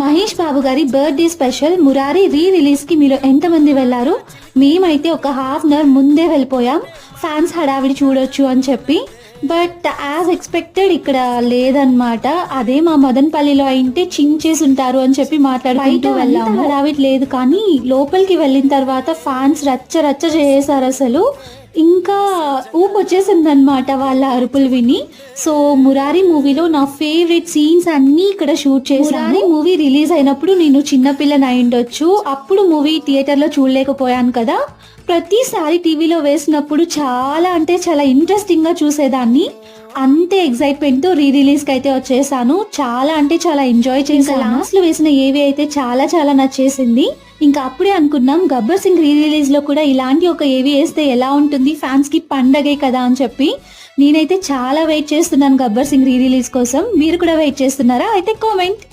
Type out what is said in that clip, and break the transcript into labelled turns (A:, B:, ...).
A: మహేష్ బాబు గారి birthday special Murari release కి మీరు ఎంతమంది వెళ్ళారు? మేమైతే ఒక హాఫ్ అన్ అవర్ ముందే వెళ్ళిపోయాం, ఫ్యాన్స్ హడావిడి చూడొచ్చు అని చెప్పి. బట్ యాజ్ ఎక్స్పెక్టెడ్ ఇక్కడ లేదన్నమాట. అదే మా మదనపల్లిలో అయితే చించేసి ఉంటారు అని చెప్పి మాట్లాడుకుంటూ వెళ్ళాము. హడావిడి లేదు, కానీ లోపలికి వెళ్ళిన తర్వాత ఫ్యాన్స్ రచ్చ రచ్చ చేసేసారు అసలు. ఇంకా ఊపు వచ్చేసింది అనమాట వాళ్ళ అరుపులు విని. సో మురారి మూవీలో నా ఫేవరెట్ సీన్స్ అన్నీ ఇక్కడ షూట్ చేశాను. మురారి మూవీ రిలీజ్ అయినప్పుడు నేను చిన్నపిల్లని అయి ఉండొచ్చు, అప్పుడు మూవీ థియేటర్లో చూడలేకపోయాను కదా. ప్రతిసారి టీవీలో వేసినప్పుడు చాలా అంటే చాలా ఇంట్రెస్టింగ్గా చూసేదాన్ని. అంతే ఎక్సైట్మెంట్తో రిలీజ్కి అయితే వచ్చేసాను. చాలా అంటే చాలా ఎంజాయ్ చేశాను. లాస్ట్లో వేసిన ఏవి అయితే చాలా చాలా నచ్చేసింది. ఇంకా అప్పుడే అనుకున్నాం గబ్బర్ సింగ్ రిలీజ్లో కూడా ఇలాంటి ఒక ఏవి వేస్తే ఎలా ఉంటుంది, ఫ్యాన్స్కి పండగే కదా అని చెప్పి. నేనైతే చాలా వెయిట్ చేస్తున్నాను గబ్బర్ సింగ్ రిలీజ్ కోసం. మీరు కూడా వెయిట్ చేస్తున్నారా? అయితే కామెంట్.